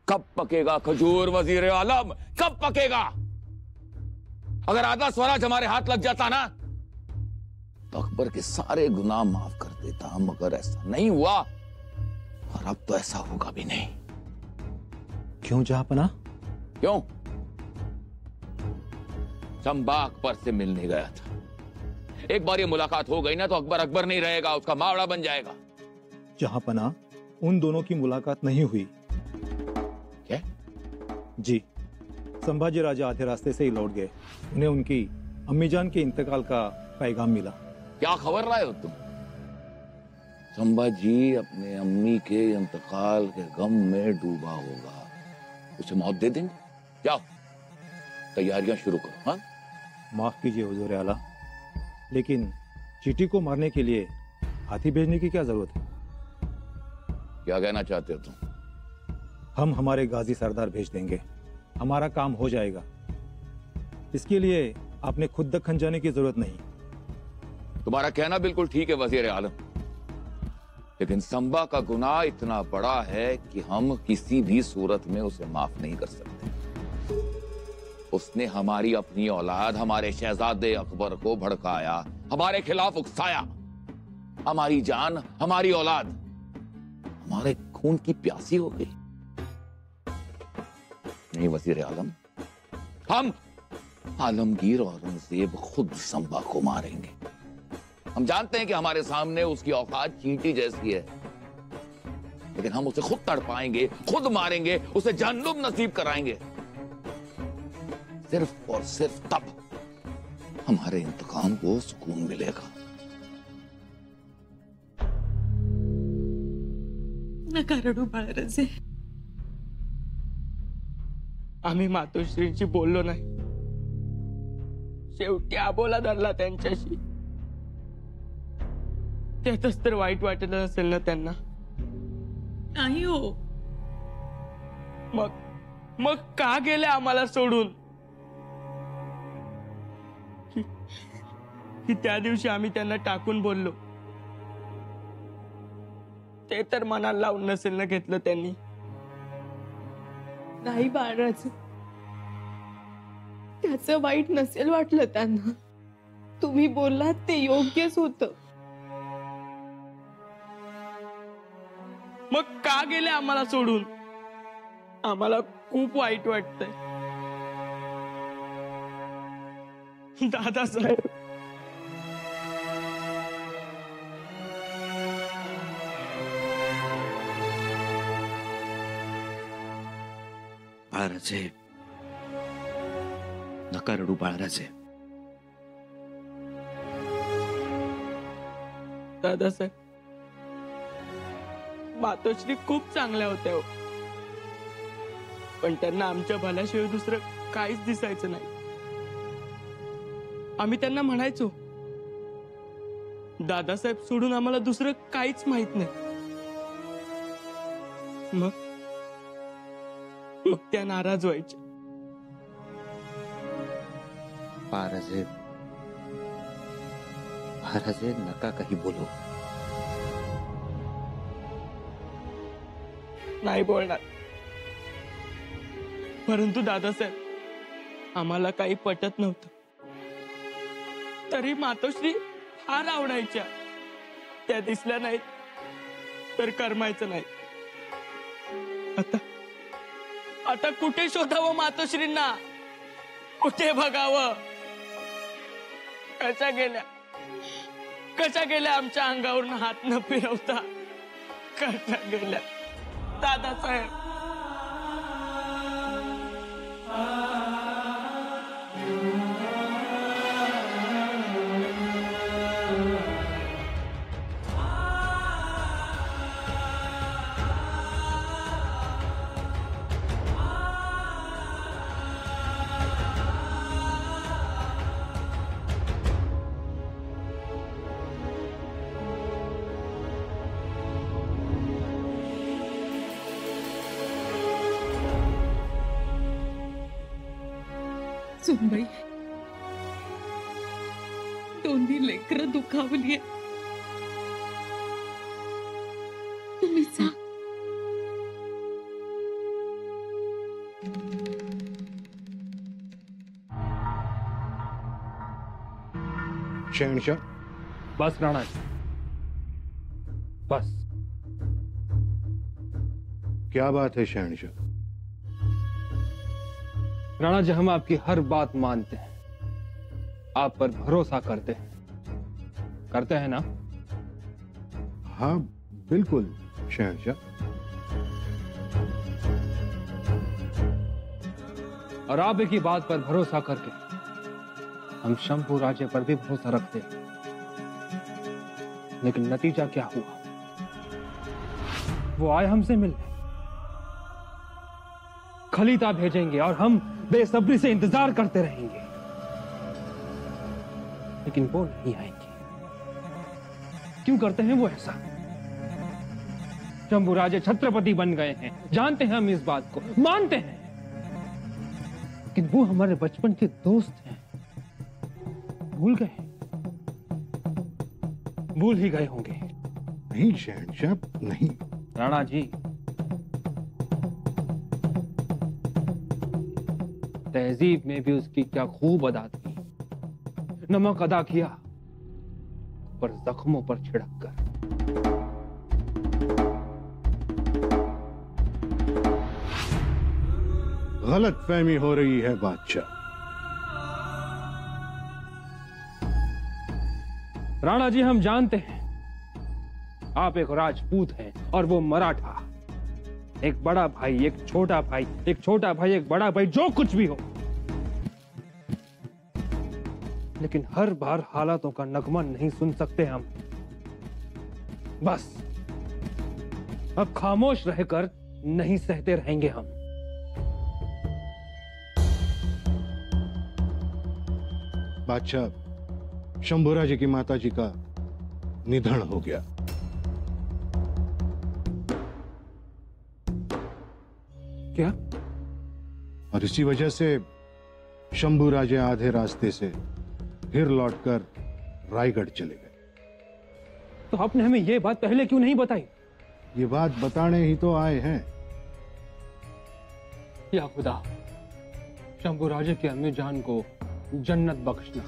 कब पकेगा खजूर वजीर आलम, कब पकेगा? अगर आधा स्वराज हमारे हाथ लग जाता ना तो अकबर के सारे गुनाह माफ कर देता, मगर ऐसा नहीं हुआ और अब तो ऐसा होगा भी नहीं। क्यों जहांपनाह? क्यों? संबा अकबर से मिलने गया था। एक बार ये मुलाकात हो गई ना तो अकबर अकबर नहीं रहेगा, उसका मावड़ा बन जाएगा। जहांपनाह, उन दोनों की मुलाकात नहीं हुई। क्या? जी, संभाजी राजा आधे रास्ते से ही लौट गए। उन्हें उनकी अम्मीजान के इंतकाल का पैगाम मिला। क्या खबर लाए हो तुम? संभाजी अपने अम्मी के इंतकाल के गम में डूबा होगा, उसे मौत दे देंगे। जाओ तैयारियां शुरू करो। हाँ, माफ कीजिए हुजूर आला, लेकिन चीटी को मारने के लिए हाथी भेजने की क्या जरूरत है? क्या कहना चाहते हो तुम? हम हमारे गाजी सरदार भेज देंगे, हमारा काम हो जाएगा। इसके लिए आपने खुद दक्खन जाने की जरूरत नहीं। तुम्हारा कहना बिल्कुल ठीक है वजीर आलम, लेकिन संबा का गुनाह इतना बड़ा है कि हम किसी भी सूरत में उसे माफ नहीं कर सकते। उसने हमारी अपनी औलाद, हमारे शहजादे अकबर को भड़काया, हमारे खिलाफ उकसाया। हमारी जान, हमारी औलाद हमारे खून की प्यासी हो गई। नहीं वजीर आलम, हम आलमगीर औरंगजेब खुद संबा को मारेंगे। हम जानते हैं कि हमारे सामने उसकी औकात चींटी जैसी है, लेकिन हम उसे खुद तड़पाएंगे, खुद मारेंगे, उसे जहन्नुम नसीब कराएंगे। सिर्फ और सिर्फ तब हमारे इंतकाम को सुकून मिलेगा। नका रडू बाळराजे, आम्ही मातोश्रींशी बोललो नाही, शेवटी आबोला धरला त्यांच्याशी। त्यातच तर वाईट वाटत असेल ना त्यांना? नाही हो। मग का गेले आम्हाला सोडून? की त्या दिवशी आम्ही त्यांना टाकून बोललो, ते तर मनाला लावून नसेल ना घेतलं त्यांनी? नाही बाळराजे, त्याचं वाईट नसेल वाटलं त्यांना। तुम्ही बोललात ते योग्यच होतं। मग का गेले आम्हाला सोडून? आम्हाला खूप वाईट वाटतंय दादासाहेब। बाळराजे, नका रडू बाळराजे। दादासाहेब, मातोश्री खूप चांगल्या होत्या हो, पण त्यांना आमच्या भल्याशिवाय दुसरं काहीच दिसायचं नाही। आम्ही त्यांना म्हणायचो, दादासाहेब सोडून आम्हाला दुसरं काहीच माहित नाही। मग त्या नाराज व्हायच्या। बाळराजे, बाळराजे, नका काही बोलू। नाही बोलणार, परंतु दादासाहेब, आम्हाला काही पटत नव्हतं, तरी मातोश्री फार आवडायच्या। त्या दिसल्या नाहीत तर करमायचं नाही। आता कुठे शोधावं मातोश्रींना? कुठे बघावं? कशा गेल्या आमच्या अंगावरून हात न फिरवता? कशा गेल्या दादासाहेब? सुनबाई, दोन्ही लेकरं दुखावली। तुम्ही जा, शहनशाह, बस राणा जी, बस। क्या बात है शहनशाह? राणा जी, हम आपकी हर बात मानते हैं, आप पर भरोसा करते हैं ना? हाँ बिल्कुल शहनशाह। और आप की बात पर भरोसा करके हम शंभू राजे पर भी भरोसा रखते हैं। लेकिन नतीजा क्या हुआ? वो आए हमसे मिलने, खलीता भेजेंगे और हम बेसब्री से इंतजार करते रहेंगे, लेकिन वो नहीं आएंगे। क्यों करते हैं वो ऐसा? शंभू राजे छत्रपति बन गए हैं, जानते हैं हम इस बात को, मानते हैं, लेकिन वो हमारे बचपन के दोस्त हैं। भूल गए? भूल ही गए होंगे। नहीं शहनशाह, नहीं। राणा जी, तहजीब में भी उसकी क्या खूब अदा थी। नमक अदा किया, पर जख्मों पर छिड़क कर। गलत फहमी हो रही है बादशाह। राणा जी, हम जानते हैं आप एक राजपूत हैं और वो मराठा। एक बड़ा भाई, एक छोटा भाई, एक छोटा भाई, एक बड़ा भाई, जो कुछ भी हो, लेकिन हर बार हालातों का नगमा नहीं सुन सकते हम। बस अब खामोश रहकर नहीं सहते रहेंगे हम। बादशाह, शंभूराजे की माता जी का निधन हो गया। क्या? और इसी वजह से शंभू राजे आधे रास्ते से फिर लौटकर रायगढ़ चले गए। तो आपने हमें यह बात पहले क्यों नहीं बताई? ये बात बताने ही तो आए हैं। या खुदा, शंभू राजे की अम्मी जान को जन्नत बख्शना।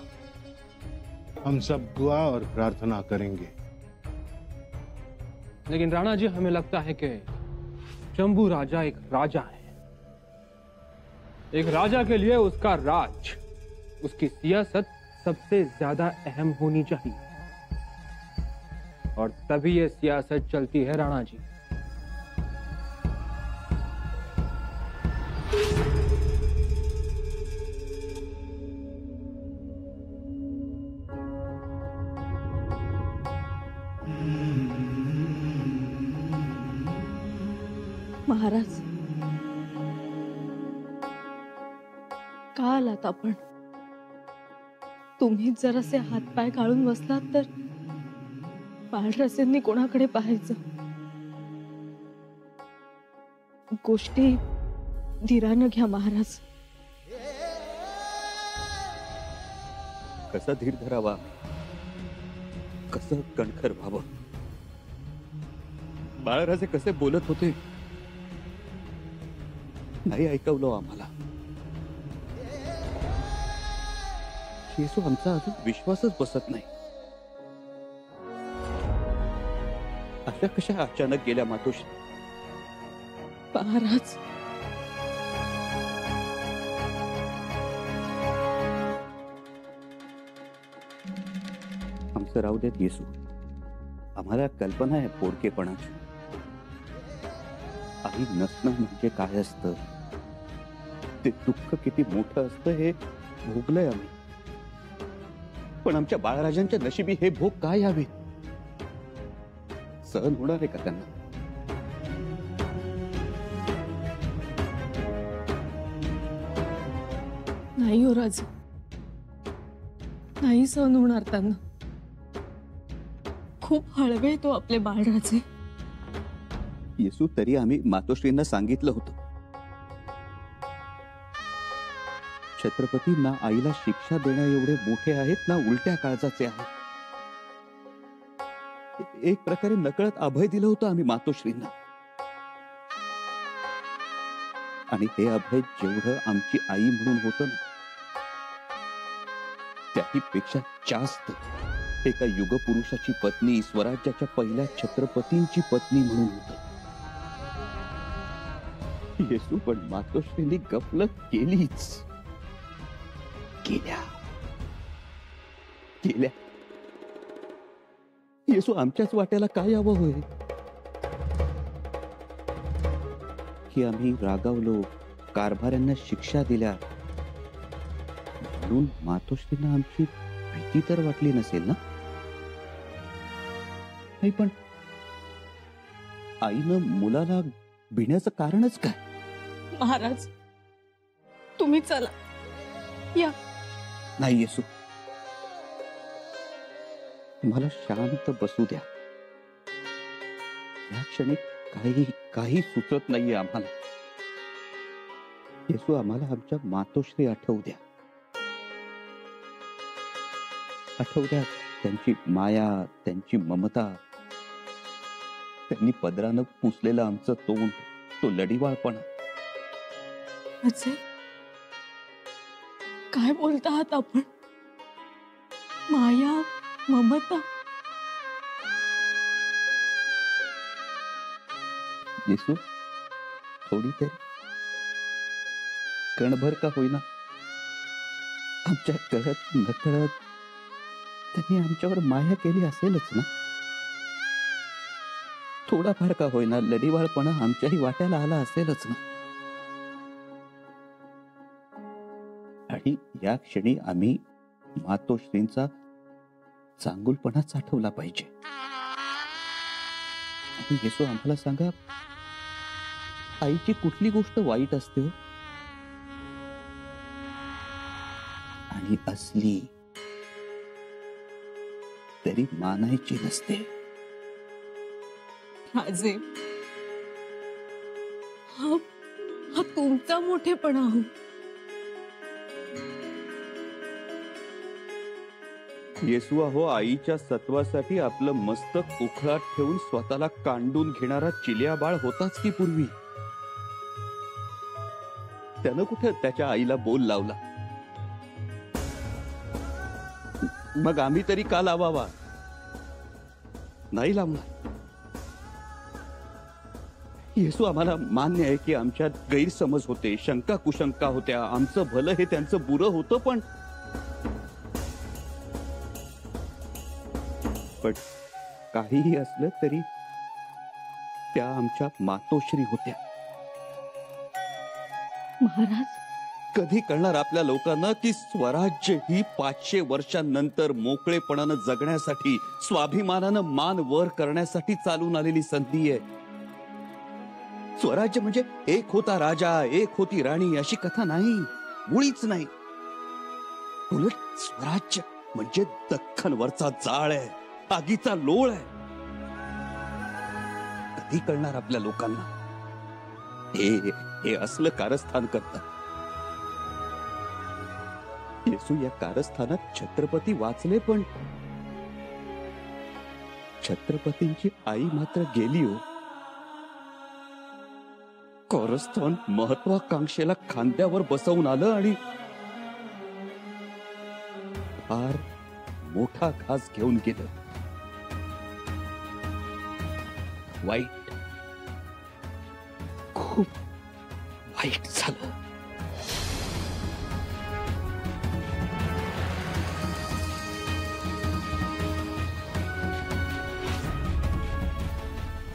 हम सब दुआ और प्रार्थना करेंगे। लेकिन राणा जी, हमें लगता है कि शंभू राजा एक राजा है। एक राजा के लिए उसका राज, उसकी सियासत सबसे ज्यादा अहम होनी चाहिए, और तभी यह सियासत चलती है राणा जी। महाराज, का आलात आपण? तुम्हीच जरासे हातपाय काढून बसलात तर बाळराजेंनी कोणाकडे पाहायचं? गोष्टी धीरानं घ्या महाराज. कसा धीर धरावा, कसं कणखर व्हावं? बाळराजे कसे बोलत होते, नाही ऐकवलं आम्हाला. येसू, आमचा अजून विश्वासच बसत नाही. अशा कशा अचानक गेल्या मातोश्री? महाराज, आमचं राहू देत येसू, आम्हाला कल्पना आहे पोरकेपणाची. आई नसणं म्हणजे काय असतं, ते दुःख किती मोठं असतं हे भोगलंय आम्ही. पण आमच्या बाळराजांच्या नशिबी हे भोग काय हवे? सहन होणार आहे का त्यांना? नाही हो राज, नाही सहन होणार त्यांना. खूप हळवे तो आपले बाळराजे. येसू, तरी आम्ही मातोश्रींना सांगितलं होतं, छत्रपती ना आईला शिक्षा देण्या एवढे मोठे आहेत ना उलट्या काळजाचे आहेत. एक प्रकारे नकळत अभय दिलं होतं आम्ही मातोश्रींना. आणि हे अभय जेवढं आमची आई म्हणून होतं ना, त्याहीपेक्षा जास्त एका युगपुरुषाची पत्नी, स्वराज्याच्या पहिल्या छत्रपतींची पत्नी म्हणून होतं. येसू, पण मातोश्रींनी गफलत केलीच. केल्या येसू, आमच्याच वाट्याला काय यावं होय की आम्ही रागावलो, कारभाऱ्यांना शिक्षा दिल्या म्हणून मातोश्रींना आमची भीती तर वाटली नसेल ना? नाही, पण आईनं मुलाला भिण्याचं कारणच काय? महाराज, तुम्ही चला, या. नाही येसू, मला शांत बसू द्या. या क्षणी काही सुचत नाहीये आम्हाला. येसू, आम्हाला आमच्या मातोश्री आठवू द्या. आठवू द्या त्यांची माया, त्यांची ममता, त्यांनी पदरानं पुसलेलं आमचं तोंड, तो लढीवाळपणा. अजय, काय बोलता आहात आपण? माया, ममता? येसू, थोडी तरी, कणभर का होईना, आमच्या कळत नकळत त्यांनी आमच्यावर माया केली असेलच ना. थोडाफार का होईना लढीवाळपणा आमच्याही वाट्याला आला असेलच ना. आणि या क्षणी आम्ही मातोश्रींचा चांगुलपणा साठवला पाहिजे. आणि येसू, आम्हाला सांगा, आईची कुठली गोष्ट वाईट असते हो? आणि असली तरी मानायची नसते. अजय, हा तुमचा मोठेपणा हो. येसू, अहो, आईच्या सत्वासाठी आपलं मस्तक उखळात ठेवून स्वतःला कांडून घेणारा चिल्या बाळ होताच की पूर्वी. त्यानं कुठे त्याच्या आईला बोल लावला? मग आम्ही तरी का लावावा? नाही लावणार. येसू, आम्हाला मान्य आहे की आमच्यात गैरसमज होते, शंका कुशंका होत्या, आमचं भलं हे त्यांचं बुरं होतं, पण काहीही असलं तरी त्या आमच्या मातोश्री होत्या. महाराज, कधी कळणार आपल्या लोकांना की स्वराज्य ही 500 वर्षांनंतर मोकळेपणानं जगण्यासाठी, स्वाभिमानानं मान वर करण्यासाठी चालून आलेली संधी आहे. स्वराज्य म्हणजे एक होता राजा, एक होती राणी अशी कथा नाही, मुळीच नाही. उलट स्वराज्य म्हणजे दख्खनवरचा जाळ आहे, आगीचा लोळ आहे. कधी कळणार आपल्या लोकांना? हे असलं कारस्थान करतात. येसू, या कारस्थानात छत्रपती वाचले, पण छत्रपतींची आई मात्र गेली हो. कारस्थान महत्वाकांक्षेला खांद्यावर बसवून आलं आणि फार मोठा घास घेऊन गेलं. वाईट, खूप वाईट झालं.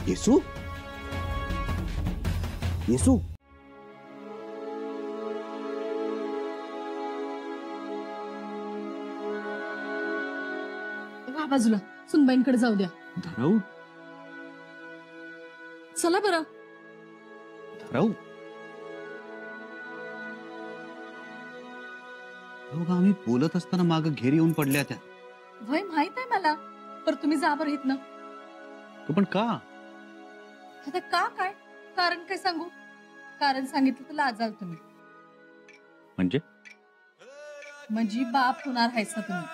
येसू, येसू, वा बाजूला, सुनबाईंकडे जाऊ द्या. धराऊ, चला बरं. धराऊ, आम्ही बोलत असताना माग घेरी येऊन पडल्या त्या. वय माहित आहे मला, पर तुम्ही जा बरं इथनं. तू पण का? आता का काय कारण काय सांगू? कारण सांगितलं तर लाजाल तुम्ही. म्हणजे बाप होणार आहेस ना तुम्ही.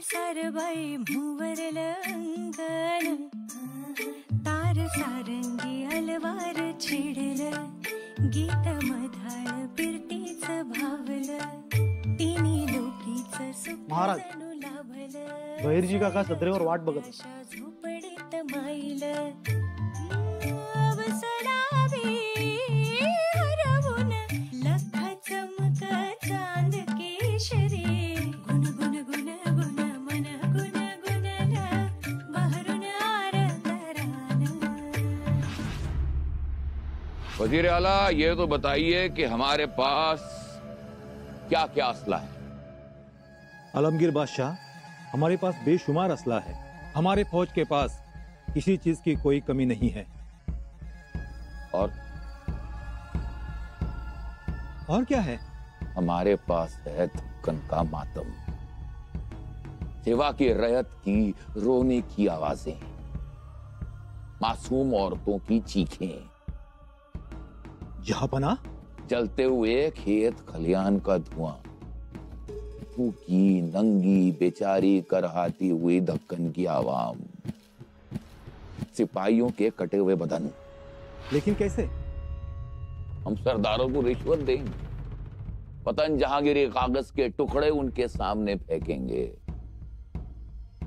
सारबाई भुवरल अंगण तार सारंगी अलवार छिडल गीत मधाळ पिरतीच भावल तिनी लोकीच सुख महाराज, लाभल बहिर्जी काका सदरेवर वाट बघत आहेत. झोपडीत माईल अवसरावी हरवून लख चमक चांद केशरी गुण गुण गुण गुण मन गुण गुणला बहरून आरतरान. वजीर आला, ये तो बताइए कि हमारे पास क्या क्या असला है? आलमगीर बादशाह, हमारे पास बेशुमार असला है. हमारे फौज के पास किसी चीज की कोई कमी नहीं है. और क्या है? हमारे पास है दक्कन का मातम, सेवा की रयत की रोने की आवाजें, मासूम औरतों की चीखें, जहांपना, जलते हुए खेत खलियान का धुआं, भूखी नंगी बेचारी करहाती हुई दक्कन की आवाम, सिपाहियों के कटे हुए बदन. लेकिन कैसे? हम सरदारों को रिश्वत देंगे, पतन जहांगीरी कागज के टुकड़े उनके सामने फेंकेंगे,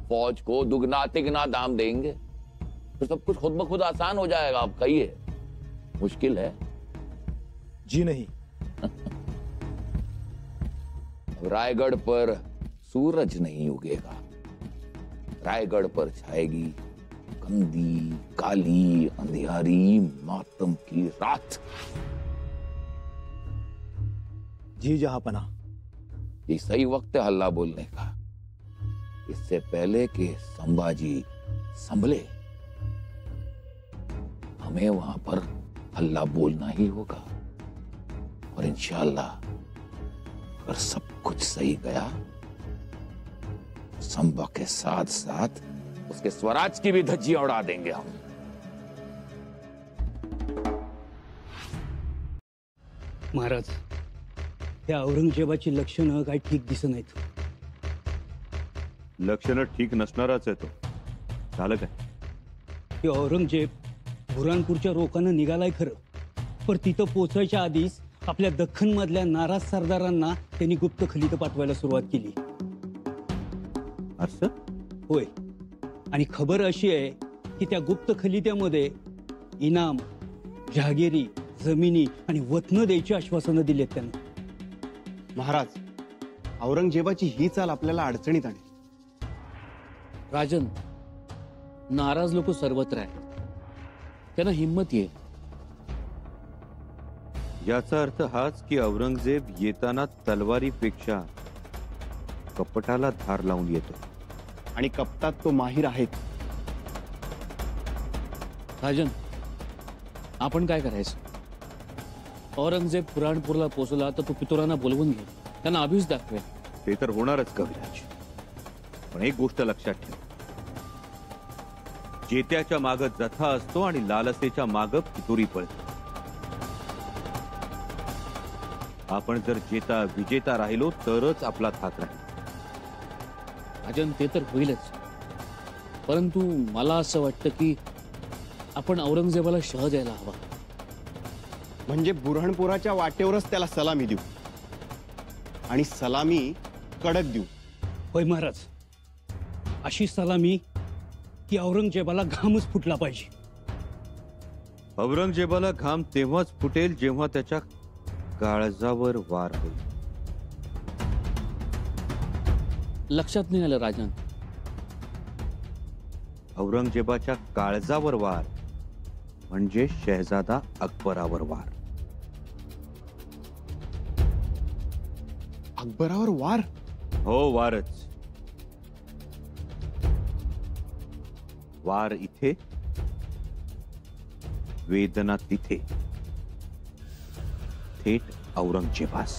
फौज को दुगना तिगना दाम देंगे, तो सब कुछ खुद ब खुद आसान हो जाएगा. आप कहिए, मुश्किल है? जी नहीं. रायगढ़ पर सूरज नहीं उगेगा, रायगढ़ पर छाएगी गंदी काली अंधियारी मातम की रात. जी जहांपना. ये सही वक्त है हल्ला बोलने का. इससे पहले कि संभाजी संभले, हमें वहां पर हल्ला बोलना ही होगा. और इंशाअल्लाह अगर सब कुछ सही गया, संभा के साथ साथ उसके स्वराज की भी धज्जियां उड़ा देंगे हम. महाराज, त्या औरंगजेबाची लक्षणं काही ठीक दिसत नाहीत. लक्षणं ठीक नसणारच आहे तो. झालं काय? ते औरंगजेब बुरानपूरच्या रोखानं निघालाय खरं, पण तिथं पोचायच्या आधीच आपल्या दख्खन मधल्या नाराज सरदारांना त्यांनी गुप्त खलीत पाठवायला सुरुवात केली. असं? होय. आणि खबर अशी आहे की त्या गुप्त खलित्यामध्ये इनाम, जहागिरी, जमिनी आणि वतनं द्यायची आश्वासनं दिलीत त्यांना. महाराज, औरंगजेबाची ही चाल आपल्याला अडचणीत आणेल. राजन, नाराज लोक सर्वत्र आहेत, त्यांना हिंमत येईल. याचा अर्थ हाच की औरंगजेब येताना तलवारीपेक्षा कपटाला धार लावून येतो. आणि कपटात तो माहीर आहेत. राजन, आपण काय करायचं? औरंगजेब पुराणपूरला पोहोचला तर तू पितुरांना बोलवून घे, त्यांना अभिष दाखवेल. ते तर होणारच कविराज, पण एक गोष्ट लक्षात ठेव. जेत्याच्या माग जथा असतो आणि लालसेच्या माग पितुरी पळते. आपण जर जेता विजेता राहिलो तरच आपला थाक राहील. राजन, ते तर होईलच, परंतु मला असं वाटतं की आपण औरंगजेबाला शह द्यायला हवा. म्हणजे बुऱ्हाणपुराच्या वाटेवरच त्याला सलामी देऊ, आणि सलामी कडक देऊ. होय महाराज, अशी सलामी की औरंगजेबाला घामच फुटला पाहिजे. औरंगजेबाला घाम तेव्हाच फुटेल जेव्हा त्याच्या काळजावर वार होईल. लक्षात नाही आलं राजन. औरंगजेबाच्या काळजावर वार म्हणजे शहजादा अकबरावर वार. अकबरावर वार? हो, वारच. वार इथे, वेदना तिथे, थेट औरंगजेबास.